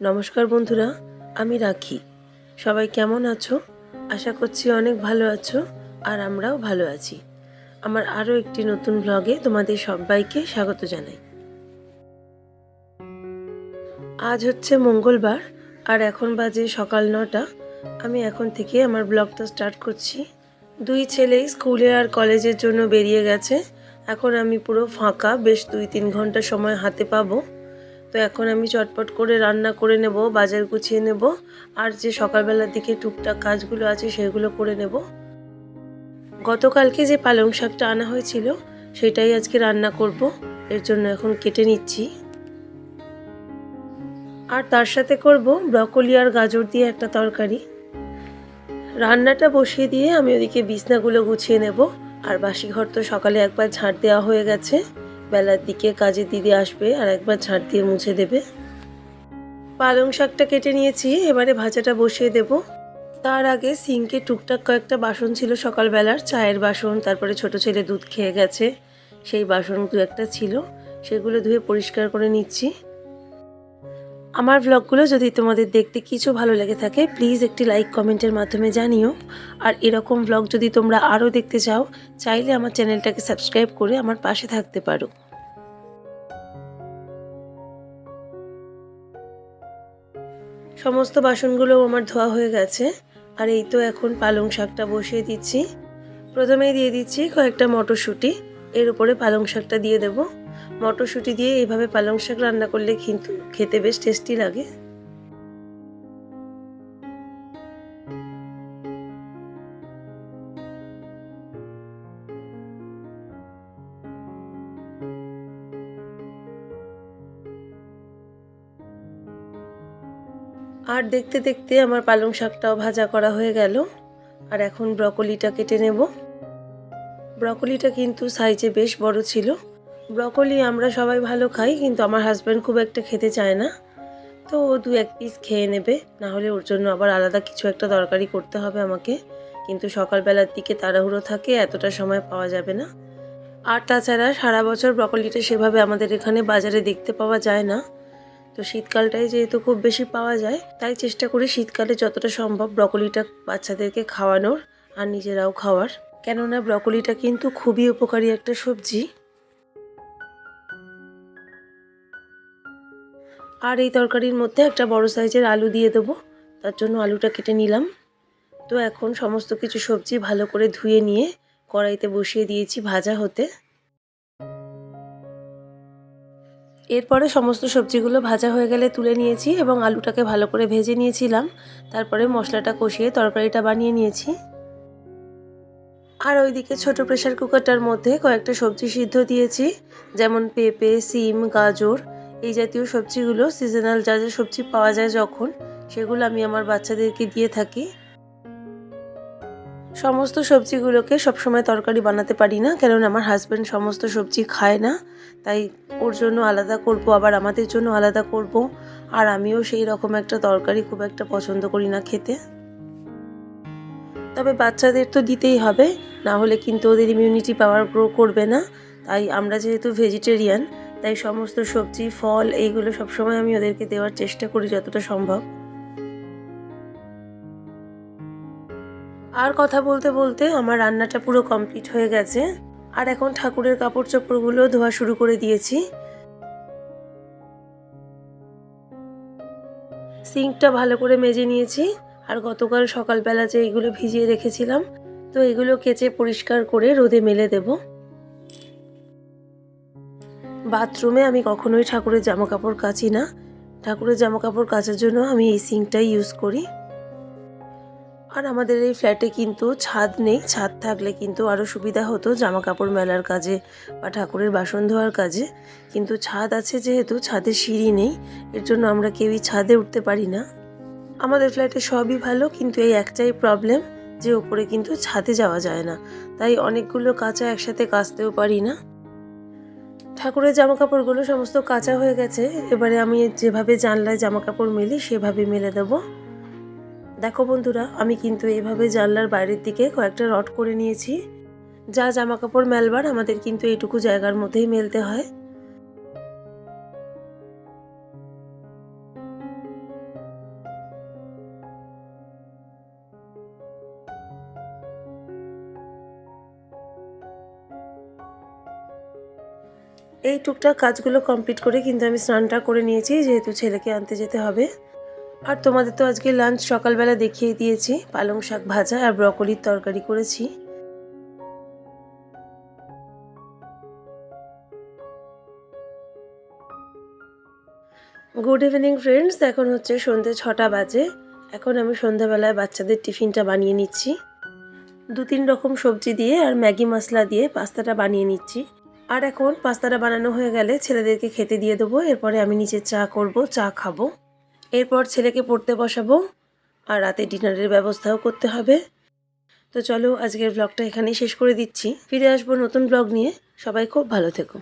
নমস্কার বন্ধুরা, আমি রাখি। সবাই কেমন আছো? আশা করছি অনেক ভালো আছো, আর আমরাও ভালো আছি। আমার আরও একটি নতুন ব্লগে তোমাদের সবাইকে স্বাগত জানাই। আজ হচ্ছে মঙ্গলবার, আর এখন বাজে সকাল 9টা। আমি এখন থেকে আমার ব্লগটা স্টার্ট করছি। দুই ছেলেই স্কুলে আর কলেজের জন্য বেরিয়ে গেছে। এখন আমি পুরো ফাঁকা, বেশ 2-3 ঘন্টা সময় হাতে পাবো। তো এখন আমি চটপট করে রান্না করে নেব, বাজার গুছিয়ে নেব, আর যে সকালবেলার দিকে টুকটাক কাজগুলো আছে সেগুলো করে নেব। গতকালকে যে পালং শাকটা আনা হয়েছিল সেটাই আজকে রান্না করব। এর জন্য এখন কেটে নিচ্ছি। আর তার সাথে করব ব্রকলি আর গাজর দিয়ে একটা তরকারি। রান্নাটা বসিয়ে দিয়ে আমি ওদিকে বিছনাগুলো গুছিয়ে নেব। আর বাসি ঘর তো সকালে একবার ঝাঁট দেওয়া হয়ে গেছে। বেলার দিকে কাজের দিদি আসবে আর একবার ঝাঁট দিয়ে মুছে দেবে। পালং শাকটা কেটে নিয়েছি, এবারে ভাজাটা বসিয়ে দেব। তার আগে সিঙ্কে টুকটাক কয়েকটা বাসন ছিল সকালবেলার, চায়ের বাসন, তারপরে ছোট ছেলে দুধ খেয়ে গেছে সেই বাসন 2-1টা ছিল, সেগুলো ধুয়ে পরিষ্কার করে নিচ্ছি। আমার ব্লগগুলো যদি তোমাদের দেখতে কিছু ভালো লেগে থাকে, প্লিজ একটি লাইক কমেন্টের মাধ্যমে জানিও। আর এরকম ব্লগ যদি তোমরা আরও দেখতে চাও, চাইলে আমার চ্যানেলটাকে সাবস্ক্রাইব করে আমার পাশে থাকতে পারো। সমস্ত বাসনগুলো আমার ধোয়া হয়ে গেছে। আর এই তো এখন পালং শাকটা বসিয়ে দিচ্ছি। প্রথমেই দিয়ে দিচ্ছি কয়েকটা মটরশুঁটি, এর উপরে পালং শাকটা দিয়ে দেব। মটরশুঁটি দিয়ে এইভাবে পালং শাক রান্না করলে কিন্তু খেতে বেশ টেস্টি লাগে। আর দেখতে দেখতে আমার পালং শাকটাও ভাজা করা হয়ে গেল। আর এখন ব্রকলিটা কেটে নেব। ব্রকলিটা কিন্তু সাইজে বেশ বড় ছিল। ব্রকলি আমরা সবাই ভালো খাই, কিন্তু আমার হাজব্যান্ড খুব একটা খেতে চায় না। তো ও 2-1 পিস খেয়ে নেবে, না হলে ওর জন্য আবার আলাদা কিছু একটা তরকারি করতে হবে আমাকে। কিন্তু সকালবেলার দিকে তাড়াহুড়ো থাকে, এতটা সময় পাওয়া যাবে না। আর তাছাড়া সারা বছর ব্রকলিটা সেভাবে আমাদের এখানে বাজারে দেখতে পাওয়া যায় না। তো শীতকালটাই যেহেতু খুব বেশি পাওয়া যায়, তাই চেষ্টা করি শীতকালে যতটা সম্ভব ব্রকলিটা বাচ্চাদেরকে খাওয়ানোর আর নিজেরাও খাওয়ার। কেননা ব্রকলিটা কিন্তু খুবই উপকারী একটা সবজি। আর এই তরকারির মধ্যে একটা বড় সাইজের আলু দিয়ে দেবো, তার জন্য আলুটা কেটে নিলাম। তো এখন সমস্ত কিছু সবজি ভালো করে ধুয়ে নিয়ে কড়াইতে বসিয়ে দিয়েছি ভাজা হতে। এরপরে সমস্ত সবজিগুলো ভাজা হয়ে গেলে তুলে নিয়েছি এবং আলুটাকে ভালো করে ভেজে নিয়েছিলাম। তারপরে মশলাটা কষিয়ে তরকারিটা বানিয়ে নিয়েছি। আর ওইদিকে ছোট প্রেসার কুকারটার মধ্যে কয়েকটা সবজি সিদ্ধ দিয়েছি, যেমন পেঁপে, সিম, গাজর, এই জাতীয় সবজিগুলো সিজনাল যা যা সবজি পাওয়া যায় যখন, সেগুলো আমি আমার বাচ্চাদেরকে দিয়ে থাকি। সমস্ত সবজিগুলোকে সবসময় তরকারি বানাতে পারি না, কারণ আমার হাজব্যান্ড সমস্ত সবজি খায় না। তাই ওর জন্য আলাদা করব, আবার আমাদের জন্য আলাদা করব। আর আমিও সেই রকম একটা তরকারি খুব একটা পছন্দ করি না খেতে। তবে বাচ্চাদের তো দিতেই হবে, না হলে কিন্তু ওদের ইমিউনিটি পাওয়ার গ্রো করবে না। তাই আমরা যেহেতু ভেজিটেরিয়ান, তাই সমস্ত সবজি, ফল এইগুলো সবসময় আমি ওদেরকে দেওয়ার চেষ্টা করি যতটা সম্ভব। আর কথা বলতে বলতে আমার রান্নাটা পুরো কমপ্লিট হয়ে গেছে। আর এখন ঠাকুরের কাপড় চোপড়গুলো ধোয়া শুরু করে দিয়েছি। সিঙ্কটা ভালো করে মেজে নিয়েছি। আর গতকাল সকালবেলা যে এগুলো ভিজিয়ে রেখেছিলাম, তো এগুলো কেচে পরিষ্কার করে রোদে মেলে দেব। বাথরুমে আমি কখনোই ঠাকুরের জামা কাপড় কাচি না। ঠাকুরের জামা কাপড় কাচার জন্য আমি এই সিঙ্কটাই ইউজ করি। আর আমাদের এই ফ্ল্যাটে কিন্তু ছাদ নেই, ছাদ থাকলে কিন্তু আরও সুবিধা হতো জামা কাপড় মেলার কাজে বা ঠাকুরের বাসন ধোয়ার কাজে। কিন্তু ছাদ আছে যেহেতু, ছাদে সিঁড়ি নেই, এর জন্য আমরা কেউই ছাদে উঠতে পারি না। আমাদের ফ্ল্যাটে সবই ভালো, কিন্তু এই একটাই প্রবলেম যে ওপরে কিন্তু ছাদে যাওয়া যায় না। তাই অনেকগুলো কাচা একসাথে কাচতেও পারি না। ঠাকুরের জামা কাপড়গুলো সমস্ত কাচা হয়ে গেছে। এবারে আমি যেভাবে জানলায় জামা কাপড় মেলি সেভাবে মেলে দেবো। দেখো বন্ধুরা, আমি কিন্তু এইভাবে জানলার বাইরের দিকে কয়েকটা রড করে নিয়েছি। যা জামা কাপড় মেলবার আমাদের কিন্তু এইটুকু জায়গার মধ্যেই মেলতে হয়। এই টুকটাক কাজগুলো কমপ্লিট করে কিন্তু আমি স্নানটা করে নিয়েছি, যেহেতু ছেলেকে আনতে যেতে হবে। আর তোমাদের তো আজকে লাঞ্চ সকালবেলা দেখিয়ে দিয়েছি, পালং শাক ভাজা আর ব্রকলির তরকারি করেছি। গুড ইভিনিং ফ্রেন্ডস, এখন হচ্ছে সন্ধ্যে 6টা বাজে। এখন আমি সন্ধ্যাবেলায় বাচ্চাদের টিফিনটা বানিয়ে নিচ্ছি। 2-3 রকম সবজি দিয়ে আর ম্যাগি মশলা দিয়ে পাস্তাটা বানিয়ে নিচ্ছি। আর এখন পাস্তাটা বানানো হয়ে গেলে ছেলেদেরকে খেতে দিয়ে দেবো। এরপরে আমি নিচে চা করব, চা খাবো। এরপর ছেলেকে পড়তে বসাবো আর রাতে ডিনারের ব্যবস্থাও করতে হবে। তো চলো আজকের ব্লগটা এখানেই শেষ করে দিচ্ছি। ফিরে আসবো নতুন ব্লগ নিয়ে। সবাই খুব ভালো থেকো।